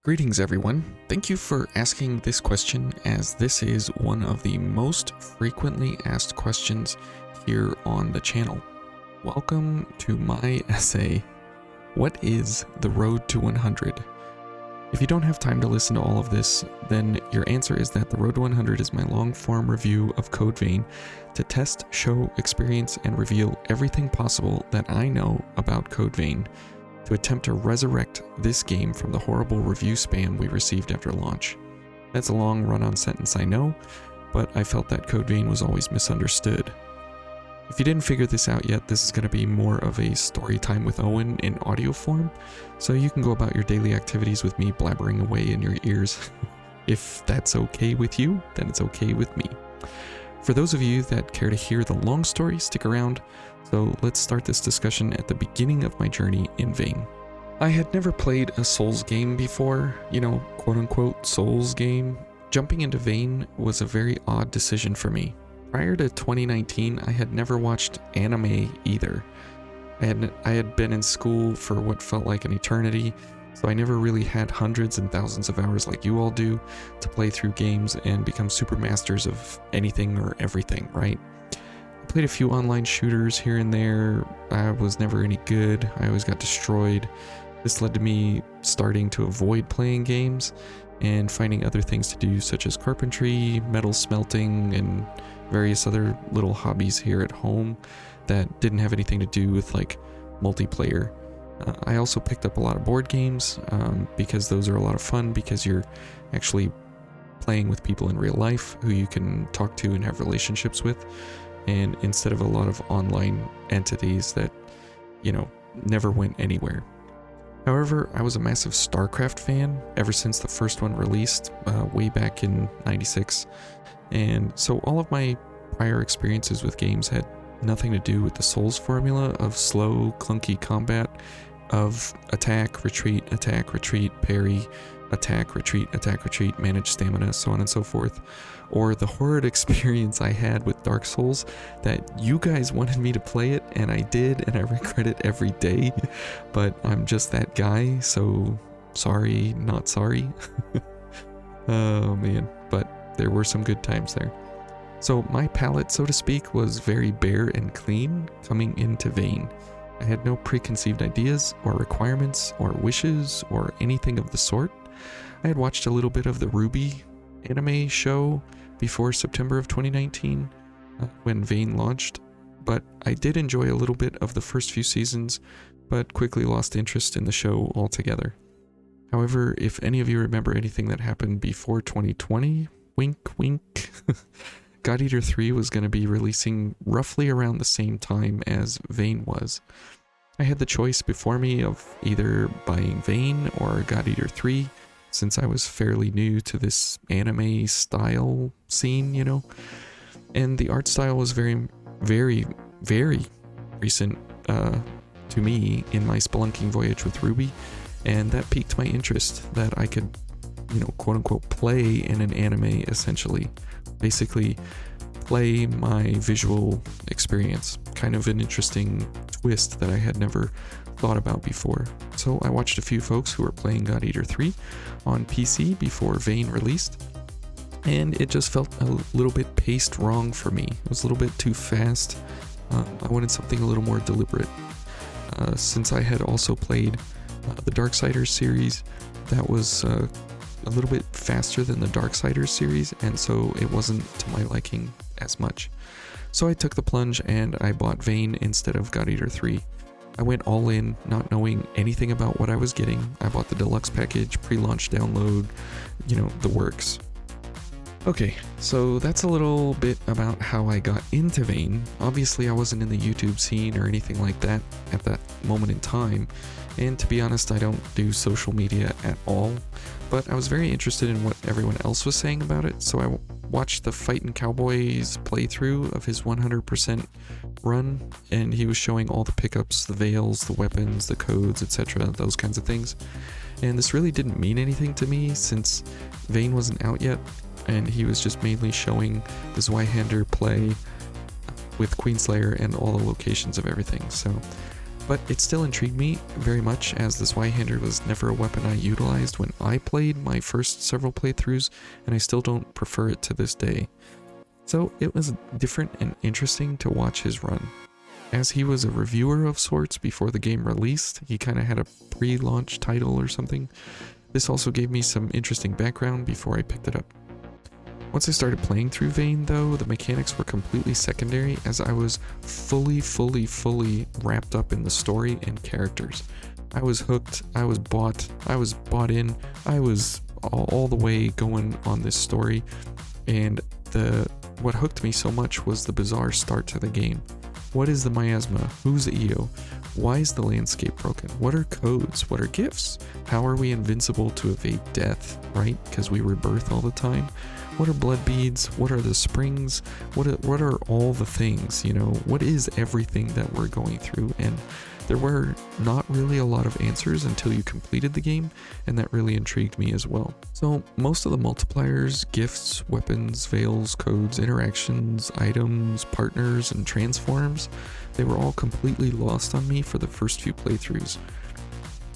Greetings everyone. Thank you for asking this question, as this is one of the most frequently asked questions here on the channel. Welcome to my essay, What is the Road to 100? If you don't have time to listen to all of this, then your answer is that the Road to 100 is my long-form review of Code Vein to test, show, experience, and reveal everything possible that I know about Code Vein, to attempt to resurrect this game from the horrible review spam we received after launch. That's a long run-on sentence, I know, but I felt that Code Vein was always misunderstood. If you didn't figure this out yet, this is going to be more of a story time with Owen in audio form, so you can go about your daily activities with me blabbering away in your ears. If that's okay with you, then it's okay with me. For those of you that care to hear the long story, stick around. So let's start this discussion at the beginning of my journey in Vein. I had never played a Souls game before, quote-unquote Souls game. Jumping into Vein was a very odd decision for me. Prior to 2019, I had never watched anime either. I had been in school for what felt like an eternity, so I never really had hundreds and thousands of hours like you all do to play through games and become super masters of anything or everything, right? I played a few online shooters here and there. I was never any good. I always got destroyed. This led to me starting to avoid playing games and finding other things to do, such as carpentry, metal smelting, and various other little hobbies here at home that didn't have anything to do with like multiplayer. I also picked up a lot of board games because those are a lot of fun, because you're actually playing with people in real life who you can talk to and have relationships with, and instead of a lot of online entities that, never went anywhere. However, I was a massive StarCraft fan ever since the first one released way back in '96, and so all of my prior experiences with games had nothing to do with the Souls formula of slow, clunky combat, of attack, retreat, parry, attack, retreat, manage stamina, so on and so forth, or the horrid experience I had with Dark Souls that you guys wanted me to play it, and I did, and I regret it every day, but I'm just that guy, so sorry, not sorry. Oh man, but there were some good times there. So my palette, so to speak, was very bare and clean coming into Vein. I had no preconceived ideas or requirements or wishes or anything of the sort. I had watched a little bit of the RWBY anime show before September of 2019 when Vein launched, but I did enjoy a little bit of the first few seasons, but quickly lost interest in the show altogether. However, if any of you remember anything that happened before 2020, wink wink, God Eater 3 was going to be releasing roughly around the same time as Vein was. I had the choice before me of either buying Vein or God Eater 3, since I was fairly new to this anime style scene, and the art style was very, very, very recent to me in my spelunking voyage with RWBY, and that piqued my interest that I could, quote-unquote play in an anime, essentially. Basically play my visual experience. Kind of an interesting twist that I had never thought about before. So I watched a few folks who were playing God Eater 3 on PC before Vein released, and it just felt a little bit paced wrong for me. It was a little bit too fast. I wanted something a little more deliberate. Since I had also played the Darksiders series, that was a little bit faster than the Darksiders series, and so it wasn't to my liking as much. So I took the plunge and I bought Vein instead of God Eater 3. I went all in, not knowing anything about what I was getting. I bought the deluxe package, pre-launch download, the works. Okay, so that's a little bit about how I got into Vein. Obviously, I wasn't in the YouTube scene or anything like that at that moment in time, and to be honest, I don't do social media at all, but I was very interested in what everyone else was saying about it, so I watched the Fightin' Cowboys playthrough of his 100% run, and he was showing all the pickups, the veils, the weapons, the codes, etc., those kinds of things, and this really didn't mean anything to me since Vein wasn't out yet, and he was just mainly showing the Zweihander play with Queenslayer and all the locations of everything. So But it still intrigued me very much, as the Zweihander was never a weapon I utilized when I played my first several playthroughs, and I still don't prefer it to this day. So it was different and interesting to watch his run. As he was a reviewer of sorts before the game released, he kind of had a pre-launch title or something. This also gave me some interesting background before I picked it up. Once I started playing through Vayne though, the mechanics were completely secondary, as I was fully wrapped up in the story and characters. I was hooked, I was bought in, I was all the way going on this story, and what hooked me so much was the bizarre start to the game. What is the miasma? Who's Io? Why is the landscape broken? What are codes? What are gifts? How are we invincible to evade death, right? Because we rebirth all the time. What are blood beads? What are the springs? What are all the things, you know? What is everything that we're going through? And there were not really a lot of answers until you completed the game, and that really intrigued me as well. So most of the multipliers, gifts, weapons, veils, codes, interactions, items, partners, and transforms, they were all completely lost on me for the first few playthroughs.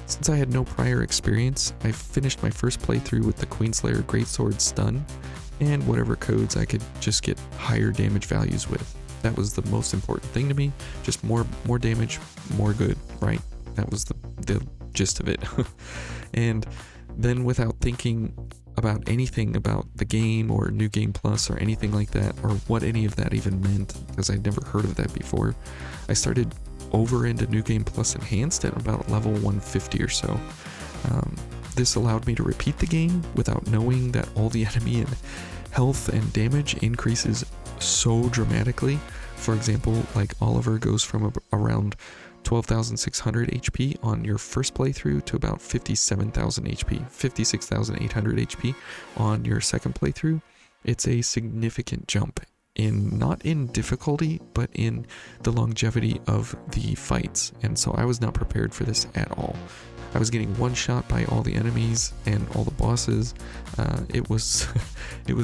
Since I had no prior experience, I finished my first playthrough with the Queenslayer Greatsword Stun, and whatever codes I could just get higher damage values with. That was the most important thing to me. Just more damage, more good, right? That was the gist of it. And then, without thinking about anything about the game or New Game Plus or anything like that, or what any of that even meant, because I'd never heard of that before, I started over into New Game Plus Enhanced at about level 150 or so. This allowed me to repeat the game without knowing that all the enemy and health and damage increases so dramatically. For example, like Oliver goes from around 12,600 HP on your first playthrough to about 57,000 HP, 56,800 HP on your second playthrough. It's a significant jump not in difficulty, but in the longevity of the fights. And so I was not prepared for this at all. I was getting one shot by all the enemies and all the bosses. It was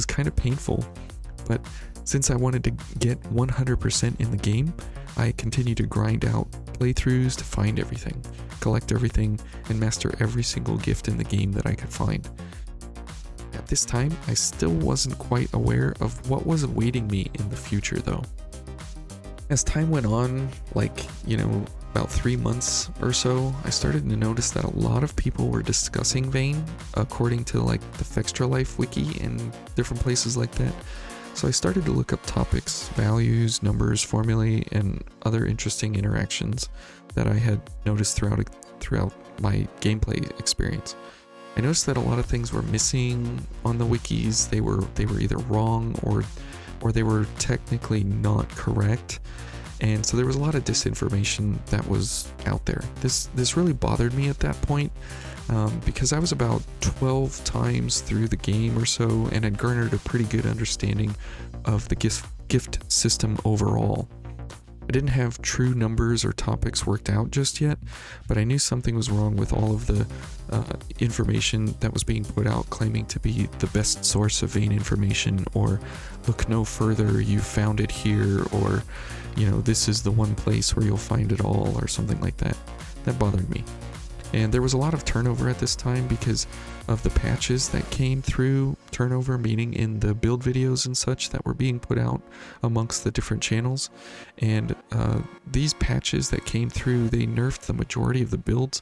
kind of painful, but since I wanted to get 100% in the game, I continued to grind out playthroughs to find everything, collect everything, and master every single gift in the game that I could find. At this time, I still wasn't quite aware of what was awaiting me in the future though. As time went on, about 3 months or so, I started to notice that a lot of people were discussing Vayne, according to the Fextra Life wiki and different places like that. So I started to look up topics, values, numbers, formulae, and other interesting interactions that I had noticed throughout my gameplay experience. I noticed that a lot of things were missing on the wikis. They were either wrong or they were technically not correct. And so there was a lot of disinformation that was out there. This really bothered me at that point, because I was about 12 times through the game or so and had garnered a pretty good understanding of the gift system overall. I didn't have true numbers or topics worked out just yet, but I knew something was wrong with all of the information that was being put out, claiming to be the best source of Vayne information, or look no further, you found it here, or this is the one place where you'll find it all, or something like that. That bothered me. And there was a lot of turnover at this time because of the patches that came through. Turnover meaning in the build videos and such that were being put out amongst the different channels. And these patches that came through, they nerfed the majority of the builds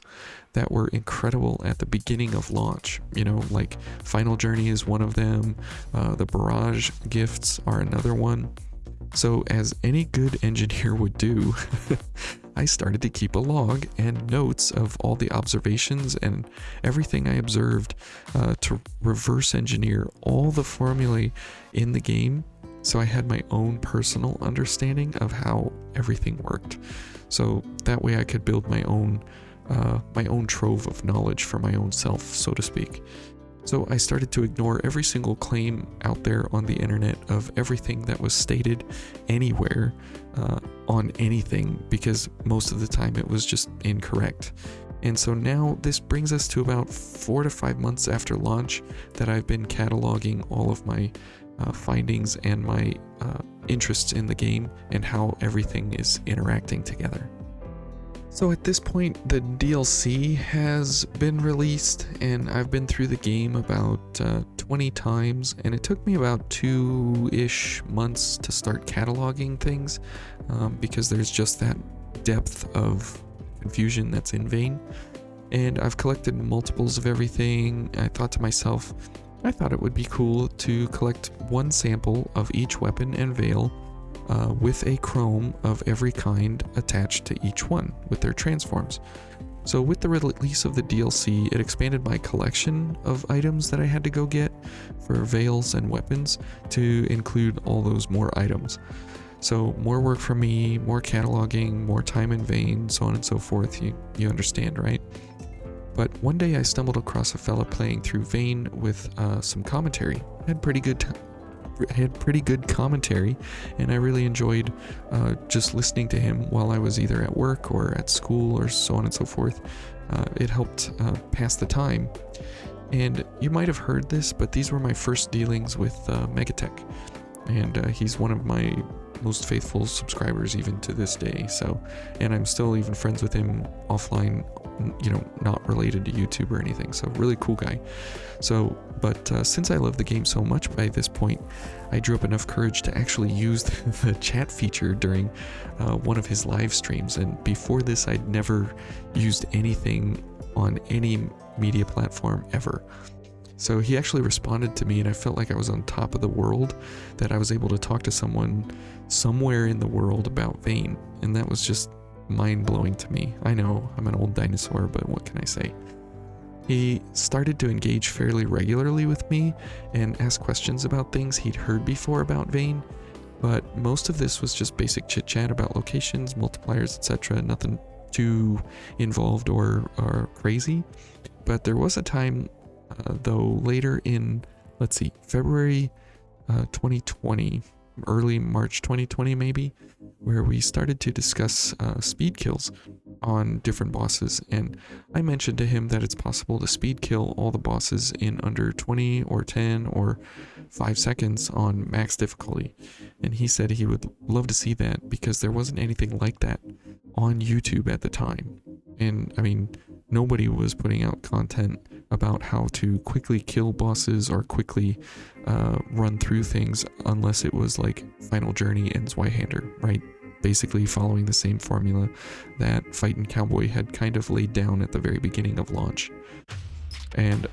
that were incredible at the beginning of launch. Like Final Journey is one of them. The Barrage gifts are another one. So as any good engineer would do, I started to keep a log and notes of all the observations and everything I observed, to reverse engineer all the formulae in the game, so I had my own personal understanding of how everything worked. So that way I could build my own trove of knowledge for my own self, so to speak. So I started to ignore every single claim out there on the internet of everything that was stated anywhere on anything, because most of the time it was just incorrect. And so now this brings us to about 4 to 5 months after launch that I've been cataloging all of my findings and my interests in the game and how everything is interacting together. So at this point, the DLC has been released, and I've been through the game about 20 times, and it took me about 2-ish months to start cataloging things, because there's just that depth of confusion that's in Vayne. And I've collected multiples of everything. I thought to myself, I thought it would be cool to collect one sample of each weapon and veil, with a chrome of every kind attached to each one with their transforms. So with the release of the DLC, it expanded my collection of items that I had to go get for veils and weapons to include all those more items. So more work for me, more cataloging, more time in Vayne, so on and so forth. You understand, right? But one day I stumbled across a fella playing through Vayne with some commentary. Had pretty good commentary, and I really enjoyed just listening to him while I was either at work or at school or so on and so forth. It helped pass the time. And you might have heard this, but these were my first dealings with Megatech, and he's one of my most faithful subscribers even to this day. So, and I'm still even friends with him offline, not related to YouTube or anything. So really cool guy. So, but since I love the game so much by this point, I drew up enough courage to actually use the chat feature during one of his live streams. And before this, I'd never used anything on any media platform ever. So he actually responded to me, and I felt like I was on top of the world, that I was able to talk to someone somewhere in the world about Vayne, and that was just mind-blowing to me. I know, I'm an old dinosaur, but what can I say? He started to engage fairly regularly with me and ask questions about things he'd heard before about Vayne, but most of this was just basic chit-chat about locations, multipliers, etc. Nothing too involved or crazy. But there was a time, though, later in, February 2020, early March 2020 maybe, where we started to discuss speed kills on different bosses, and I mentioned to him that it's possible to speed kill all the bosses in under 20 or 10 or 5 seconds on max difficulty, and he said he would love to see that because there wasn't anything like that on YouTube at the time. And I mean, nobody was putting out content about how to quickly kill bosses or quickly run through things unless it was like Final Journey and Zweihander, right? Basically following the same formula that Fightin' Cowboy had kind of laid down at the very beginning of launch. And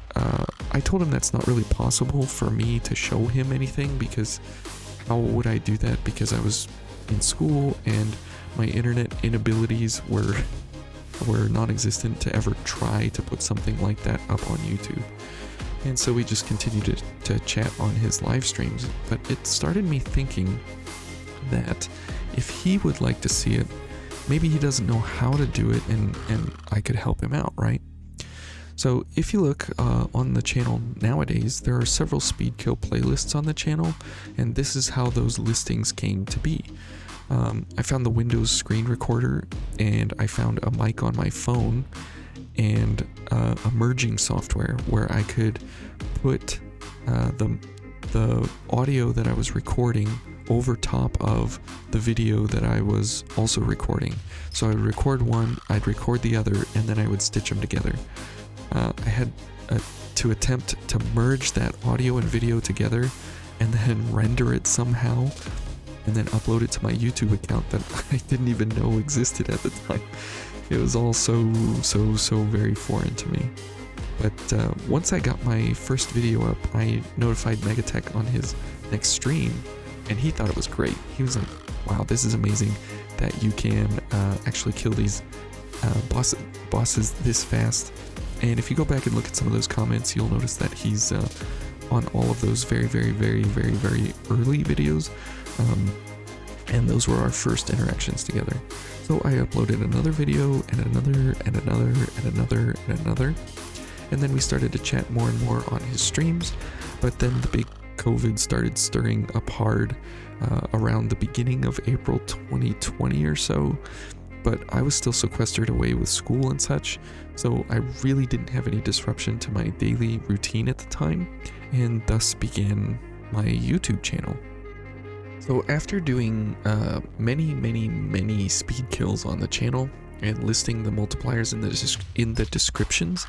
I told him that's not really possible for me to show him anything, because how would I do that? Because I was in school and my internet inabilities were non-existent to ever try to put something like that up on YouTube. And so we just continued to chat on his live streams, but it started me thinking that if he would like to see it, maybe he doesn't know how to do it, and I could help him out, right? So if you look on the channel nowadays, there are several speed kill playlists on the channel, and this is how those listings came to be. I found the Windows screen recorder, and I found a mic on my phone, and a merging software where I could put the audio that I was recording over top of the video that I was also recording. So I would record one, I'd record the other, and then I would stitch them together. I had to attempt to merge that audio and video together and then render it somehow, and then upload it to my YouTube account that I didn't even know existed at the time. It was all so very foreign to me. But once I got my first video up, I notified Megatech on his next stream, and he thought it was great. He was like, wow, this is amazing that you can actually kill these bosses this fast. And if you go back and look at some of those comments, you'll notice that he's on all of those very early videos. And those were our first interactions together. So I uploaded another video and another and another and another and another. And then we started to chat more and more on his streams. But then the big COVID started stirring up hard around the beginning of April 2020 or so. But I was still sequestered away with school and such, so I really didn't have any disruption to my daily routine at the time, and thus began my YouTube channel. So after doing many speed kills on the channel, and listing the multipliers in the descriptions,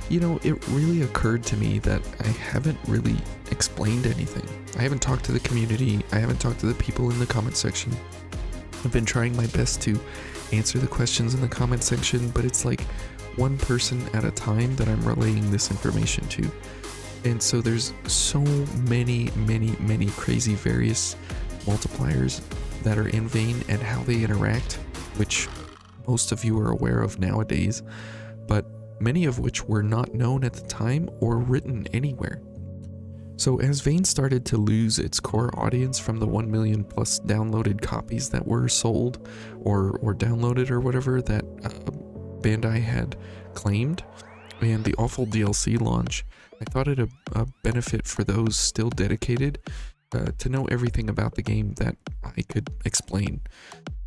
you know, it really occurred to me that I haven't really explained anything. I haven't talked to the community. I haven't talked to the people in the comment section. I've been trying my best to answer the questions in the comment section, but it's like one person at a time that I'm relaying this information to. And so there's so many crazy various multipliers that are in Vayne and how they interact, which most of you are aware of nowadays, but many of which were not known at the time or written anywhere. So as Vayne started to lose its core audience from the 1 million plus downloaded copies that were sold or downloaded or whatever that Bandai had claimed, and the awful DLC launch, I thought it a benefit for those still dedicated to know everything about the game that I could explain.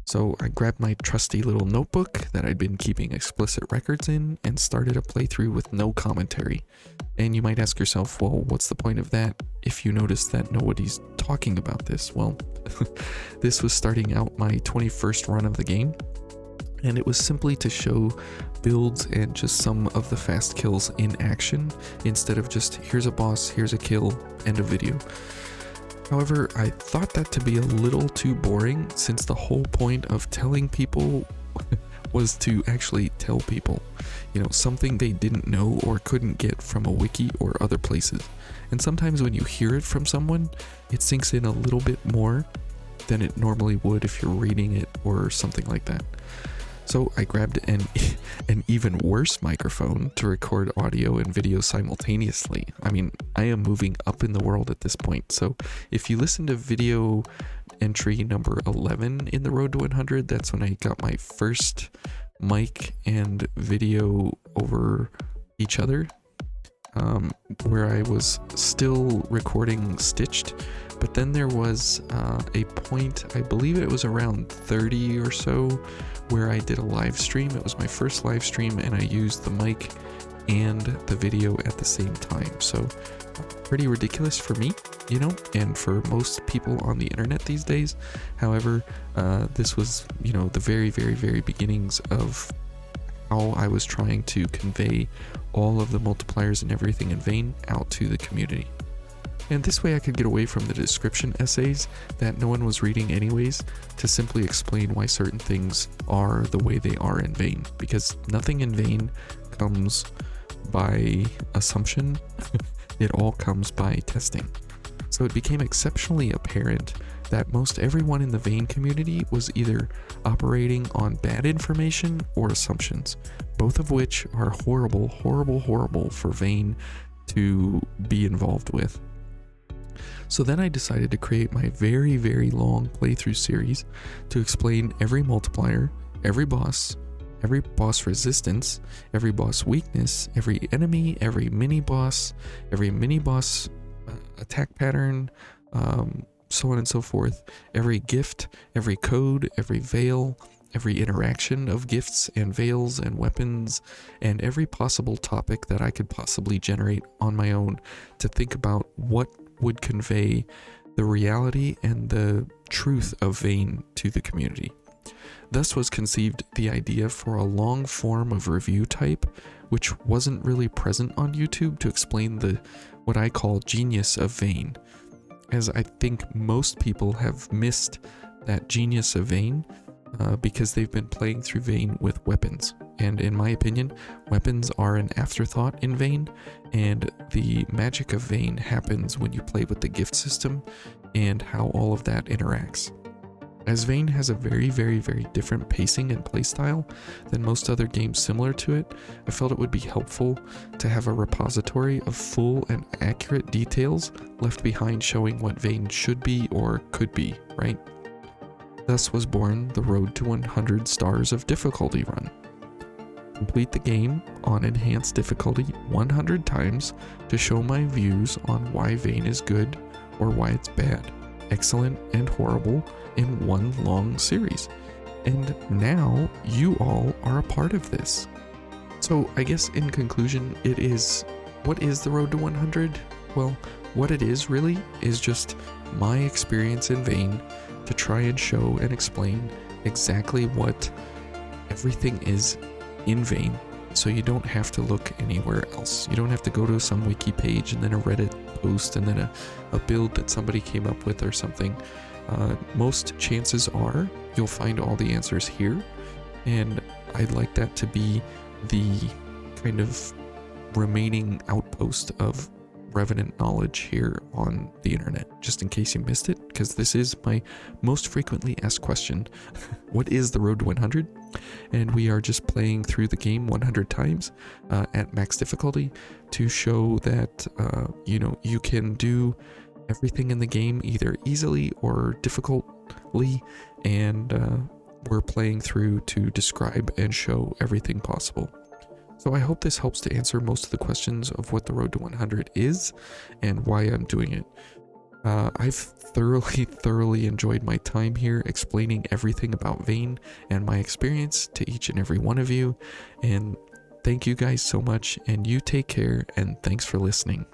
So I grabbed my trusty little notebook that I'd been keeping explicit records in and started a playthrough with no commentary. And you might ask yourself, well, what's the point of that if you notice that nobody's talking about this? Well, this was starting out my 21st run of the game, and it was simply to show builds and just some of the fast kills in action instead of just here's a boss, here's a kill, end of video. However, I thought that to be a little too boring, since the whole point of telling people was to actually tell people, you know, something they didn't know or couldn't get from a wiki or other places. And sometimes when you hear it from someone, it sinks in a little bit more than it normally would if you're reading it or something like that. So I grabbed an even worse microphone to record audio and video simultaneously. I mean, I am moving up in the world at this point. So if you listen to video entry number 11 in the Road to 100, that's when I got my first mic and video over each other, where I was still recording stitched. But then there was a point, I believe it was around 30 or so, where I did a live stream. It was my first live stream, and I used the mic and the video at the same time. So pretty ridiculous for me, you know, and for most people on the internet these days. However, this was, you know, the very beginnings of how I was trying to convey all of the multipliers and everything in Vayne out to the community. And this way I could get away from the description essays that no one was reading anyways, to simply explain why certain things are the way they are in Vayne, because nothing in Vayne comes by assumption, it all comes by testing. So it became exceptionally apparent that most everyone in the Vayne community was either operating on bad information or assumptions, both of which are horrible for Vayne to be involved with. So then I decided to create my very long playthrough series to explain every multiplier, every boss resistance, every boss weakness, every enemy, every mini boss attack pattern, so on and so forth, every gift, every code, every veil, every interaction of gifts and veils and weapons, and every possible topic that I could possibly generate on my own to think about what would convey the reality and the truth of Vayne to the community. Thus was conceived the idea for a long form of review type, which wasn't really present on YouTube, to explain the what I call genius of Vayne, as I think most people have missed that genius of Vayne because they've been playing through Vayne with weapons. And in my opinion, weapons are an afterthought in Vayne, and the magic of Vayne happens when you play with the gift system and how all of that interacts. As Vayne has a very different pacing and playstyle than most other games similar to it, I felt it would be helpful to have a repository of full and accurate details left behind showing what Vayne should be or could be, right? Thus was born the Road to 100 Stars of Difficulty run. Complete the game on enhanced difficulty 100 times to show my views on why Vayne is good or why it's bad, excellent and horrible in one long series. And now you all are a part of this. So I guess in conclusion, what is the Road to 100? Well, what it is really is just my experience in Vayne to try and show and explain exactly what everything is in Vane, so you don't have to look anywhere else. You don't have to go to some wiki page and then a Reddit post and then a build that somebody came up with or something. Most chances are you'll find all the answers here, and I'd like that to be the kind of remaining outpost of Revenant knowledge here on the internet, just in case you missed it, because this is my most frequently asked question. What is the road to 100? And we are just playing through the game 100 times at max difficulty to show that you can do everything in the game either easily or difficultly, and we're playing through to describe and show everything possible. So I hope this helps to answer most of the questions of what the road to 100 is and why I'm doing it. I've thoroughly enjoyed my time here explaining everything about Vane and my experience to each and every one of you, and thank you guys so much, and you take care, and thanks for listening.